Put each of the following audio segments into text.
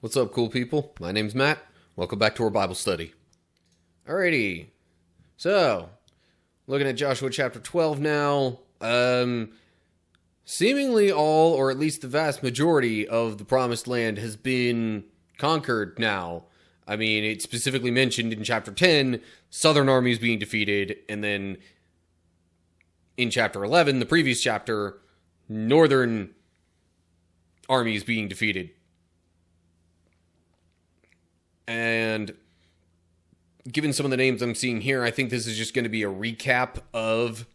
What's up, cool people? My name's Matt. Welcome back to our Bible study. Alrighty. So, looking at Joshua chapter 12 now. Seemingly all, or at least the vast majority of the promised land has been conquered now. I mean, it specifically mentioned in chapter 10, southern armies being defeated, and then in chapter 11, the previous chapter, northern armies being defeated. And given some of the names I'm seeing here, I think this is just going to be a recap of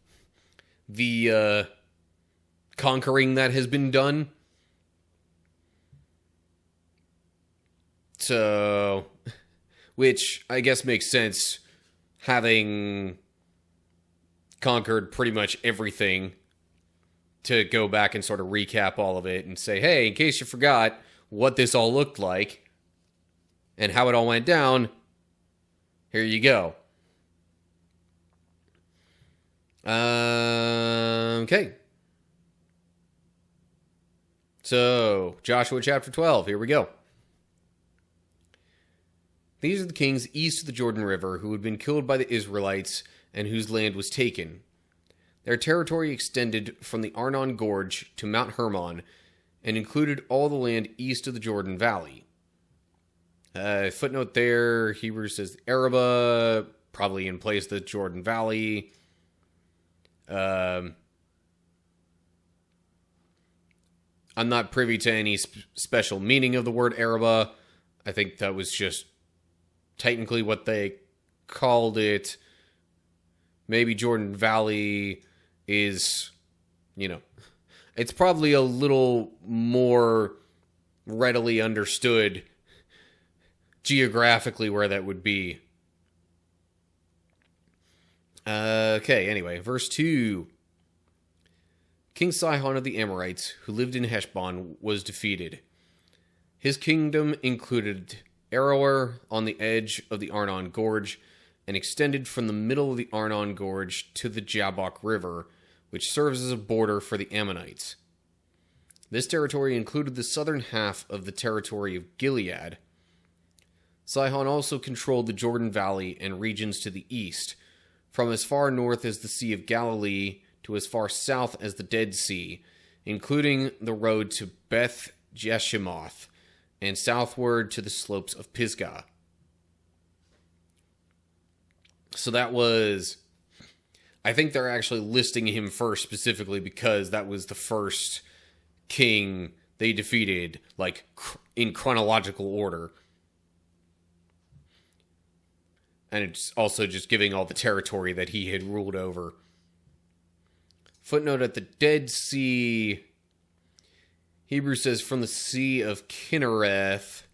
the conquering that has been done. So, which I guess makes sense, having conquered pretty much everything, to go back and sort of recap all of it and say, hey, in case you forgot what this all looked like and how it all went down, here you go. Okay. So, Joshua chapter 12, here we go. These are the kings east of the Jordan River who had been killed by the Israelites and whose land was taken. Their territory extended from the Arnon Gorge to Mount Hermon and included all the land east of the Jordan Valley. Footnote there, Hebrews says Araba, probably in place of the Jordan Valley. I'm not privy to any special meaning of the word Araba. I think that was just technically what they called it. Maybe Jordan Valley is, it's probably a little more readily understood geographically where that would be. Okay, anyway, verse 2. King Sihon of the Amorites, who lived in Heshbon, was defeated. His kingdom included Aroer on the edge of the Arnon Gorge and extended from the middle of the Arnon Gorge to the Jabbok River, which serves as a border for the Ammonites. This territory included the southern half of the territory of Gilead. Sihon also controlled the Jordan Valley and regions to the east, from as far north as the Sea of Galilee to as far south as the Dead Sea, including the road to Beth Jeshimoth, and southward to the slopes of Pisgah. So that was, I think they're actually listing him first specifically because that was the first king they defeated, in chronological order. And it's also just giving all the territory that he had ruled over. Footnote at the Dead Sea, Hebrews says from the Sea of Kinnereth,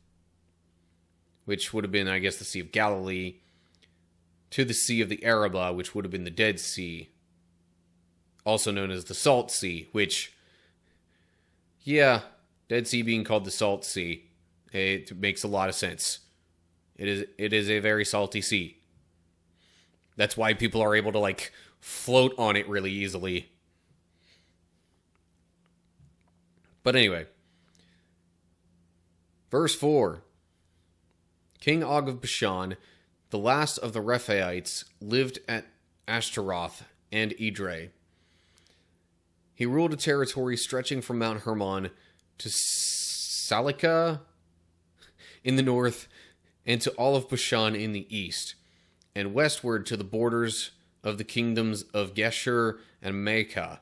which would have been, I guess, the Sea of Galilee, to the Sea of the Araba, which would have been the Dead Sea, also known as the Salt Sea, which, Dead Sea being called the Salt Sea, it makes a lot of sense. It is a very salty sea. That's why people are able to, float on it really easily. But anyway. Verse 4. King Og of Bashan, the last of the Rephaites, lived at Ashtaroth and Edrei. He ruled a territory stretching from Mount Hermon to Salika in the north, and to all of Bashan in the east, and westward to the borders of the kingdoms of Geshur and Maacah.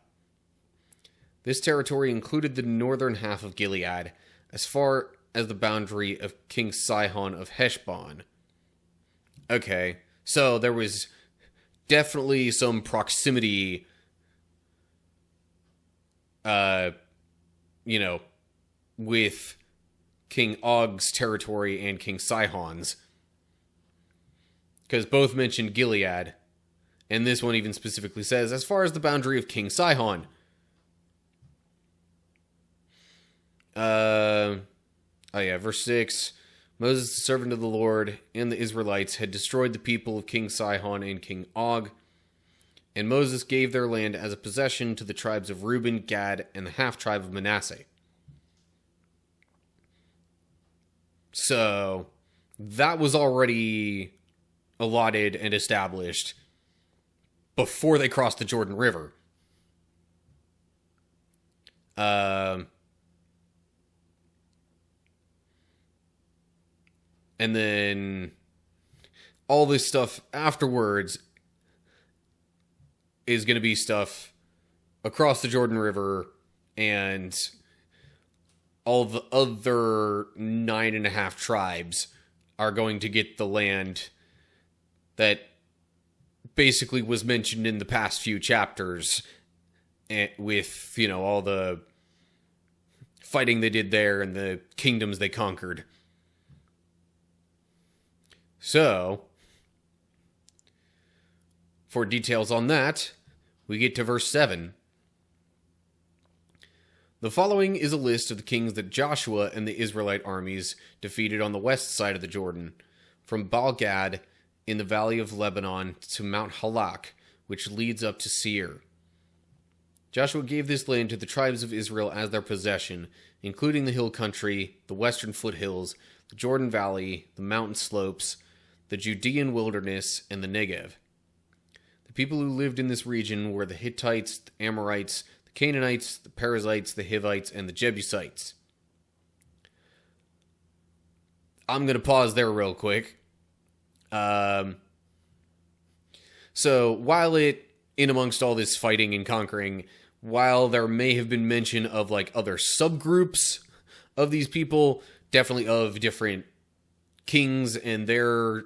This territory included the northern half of Gilead, as far as the boundary of King Sihon of Heshbon. Okay, so there was definitely some proximity, with King Og's territory and King Sihon's. Because both mentioned Gilead. And this one even specifically says, as far as the boundary of King Sihon. Verse 6. Moses, the servant of the Lord, and the Israelites had destroyed the people of King Sihon and King Og. And Moses gave their land as a possession to the tribes of Reuben, Gad, and the half-tribe of Manasseh. So that was already allotted and established before they crossed the Jordan River. And then all this stuff afterwards is going to be stuff across the Jordan River, and all the other 9.5 tribes are going to get the land that basically was mentioned in the past few chapters, with, all the fighting they did there and the kingdoms they conquered. So, for details on that, we get to verse 7. The following is a list of the kings that Joshua and the Israelite armies defeated on the west side of the Jordan, from Baal-Gad in the valley of Lebanon to Mount Halak, which leads up to Seir. Joshua gave this land to the tribes of Israel as their possession, including the hill country, the western foothills, the Jordan Valley, the mountain slopes, the Judean wilderness, and the Negev. The people who lived in this region were the Hittites, the Amorites, the Canaanites, the Perizzites, the Hivites, and the Jebusites. I'm going to pause there real quick. So, while in amongst all this fighting and conquering, while there may have been mention of, other subgroups of these people, definitely of different kings and their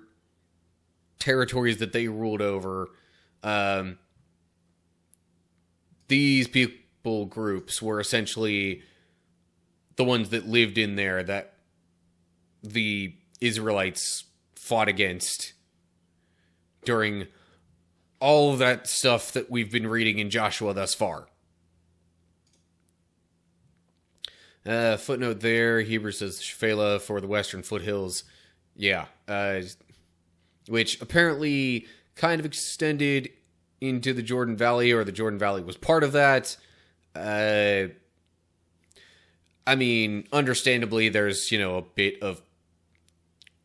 territories that they ruled over, these people groups were essentially the ones that lived in there that the Israelites fought against during all of that stuff that we've been reading in Joshua thus far. Footnote there, Hebrews says Shephelah for the western foothills. Yeah, which apparently kind of extended into the Jordan Valley, or the Jordan Valley was part of that. Understandably, there's, a bit of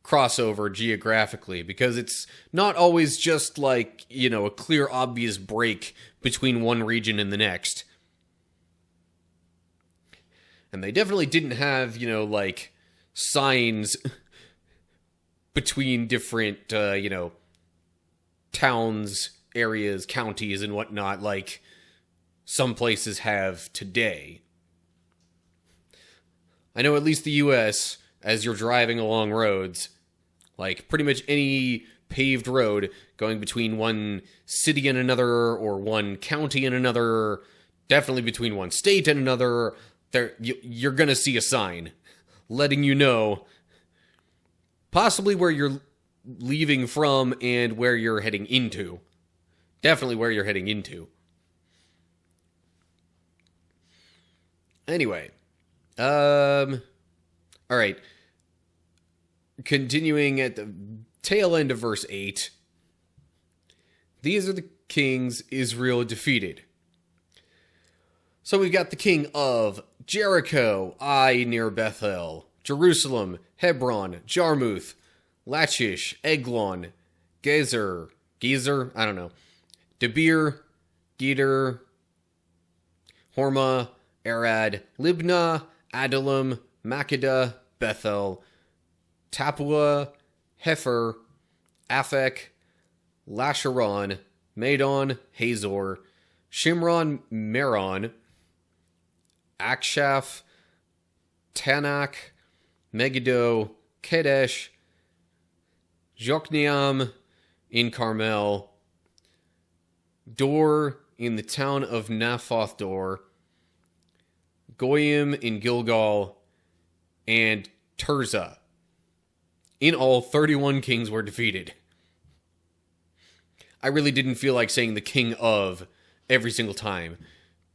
crossover geographically, because it's not always just a clear, obvious break between one region and the next. And they definitely didn't have, signs between different, towns, areas, counties, and whatnot, like some places have today. I know at least the U.S., as you're driving along roads, pretty much any paved road going between one city and another, or one county and another, definitely between one state and another, you're going to see a sign letting you know possibly where you're leaving from and where you're heading into. Definitely where you're heading into. Anyway. Alright. Continuing at the tail end of verse 8. These are the kings Israel defeated. So we've got the king of Jericho, near Bethel, Jerusalem, Hebron, Jarmuth, Lachish, Eglon, Gezer, I don't know, Debir, Geder, Hormah, Arad, Libnah, Adullam, Makkedah, Bethel, Tapua, Hefer, Aphek, Lasharon, Madon, Hazor, Shimron, Meron, Akshaph, Tanakh, Megiddo, Kedesh, Jokneam in Carmel, Dor in the town of Naphoth Dor, Goyim in Gilgal, and Tirzah. In all, 31 kings were defeated. I really didn't feel like saying the king of every single time,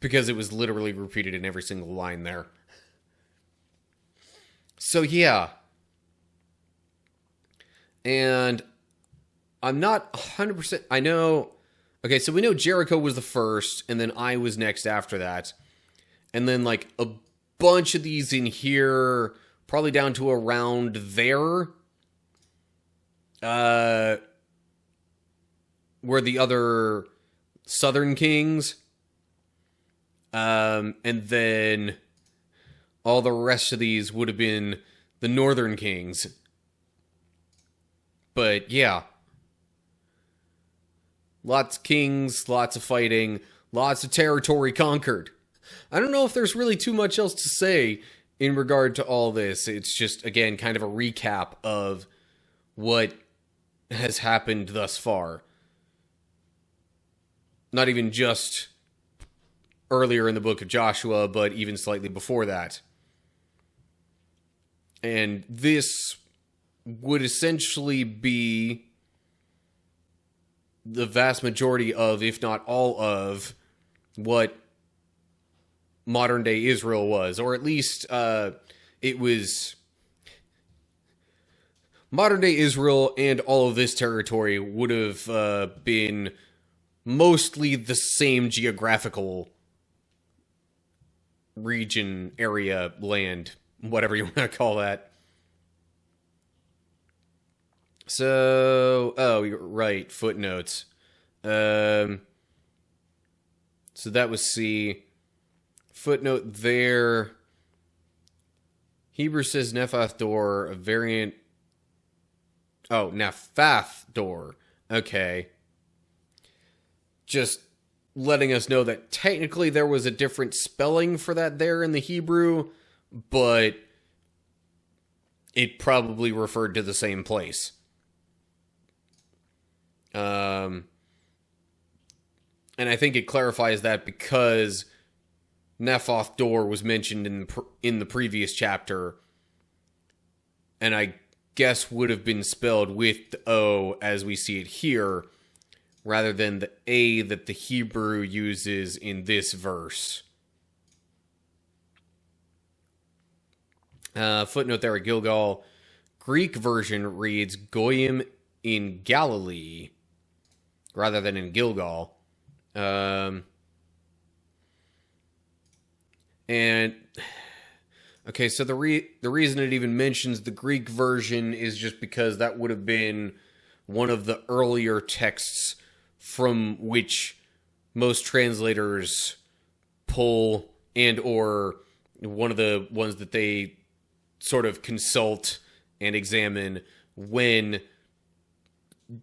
because it was literally repeated in every single line there. So yeah. And I'm not 100%... I know... Okay, so we know Jericho was the first, and then Ai was next after that. And then, a bunch of these in here probably down to around there. Were the other southern kings. And then all the rest of these would have been the northern kings. But yeah. Lots of kings, lots of fighting, lots of territory conquered. I don't know if there's really too much else to say in regard to all this. It's just, again, kind of a recap of what has happened thus far. Not even just earlier in the book of Joshua, but even slightly before that. And this would essentially be the vast majority of, if not all of, what modern-day Israel was. Or at least it was modern-day Israel, and all of this territory would have been mostly the same geographical region, area, land, whatever you want to call that. So, oh, you're right, footnotes. So that was C. Footnote there. Hebrew says Nephath door, a variant. Oh, Nephath door. Okay. Just letting us know that technically there was a different spelling for that there in the Hebrew, but it probably referred to the same place. And I think it clarifies that because Nephoth door was mentioned in the previous chapter, and I guess would have been spelled with the O as we see it here, rather than the A that the Hebrew uses in this verse. Footnote there at Gilgal. Greek version reads Goyim in Galilee, rather than in Gilgal. And okay, so the reason it even mentions the Greek version is just because that would have been one of the earlier texts from which most translators pull, and or one of the ones that they sort of consult and examine when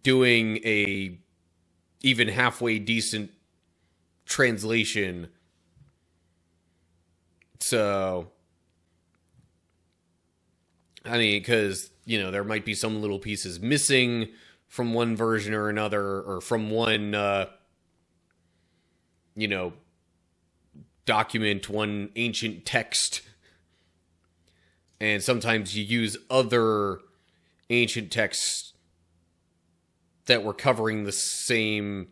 doing a even halfway decent translation. So, I mean, because, you know, there might be some little pieces missing from one version or another, or from one, you know, document, one ancient text. And sometimes you use other ancient texts that were covering the same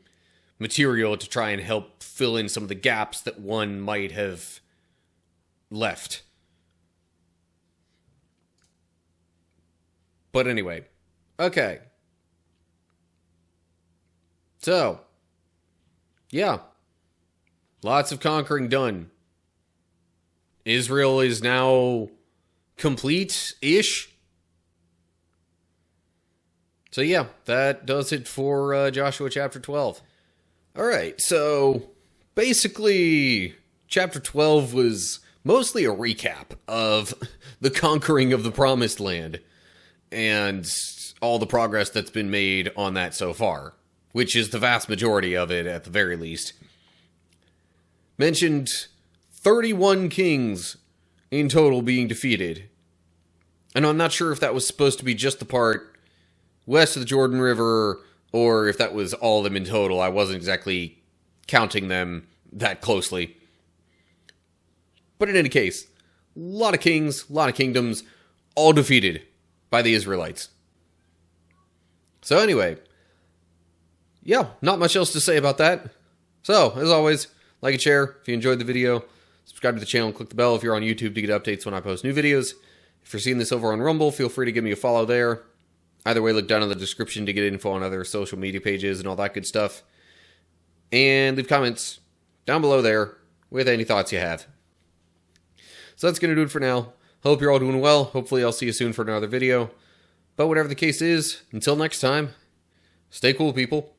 material to try and help fill in some of the gaps that one might have left. But anyway, okay. So, yeah. Lots of conquering done. Israel is now complete-ish. So yeah, that does it for Joshua chapter 12. Alright, so basically chapter 12 was mostly a recap of the conquering of the Promised Land and all the progress that's been made on that so far, which is the vast majority of it at the very least. Mentioned 31 kings in total being defeated. And I'm not sure if that was supposed to be just the part west of the Jordan River, or if that was all of them in total. I wasn't exactly counting them that closely. But in any case, a lot of kings, a lot of kingdoms, all defeated by the Israelites. So anyway, yeah, not much else to say about that. So, as always, like and share if you enjoyed the video. Subscribe to the channel and click the bell if you're on YouTube to get updates when I post new videos. If you're seeing this over on Rumble, feel free to give me a follow there. Either way, look down in the description to get info on other social media pages and all that good stuff. And leave comments down below there with any thoughts you have. So that's going to do it for now. Hope you're all doing well. Hopefully I'll see you soon for another video. But whatever the case is, until next time, stay cool, people.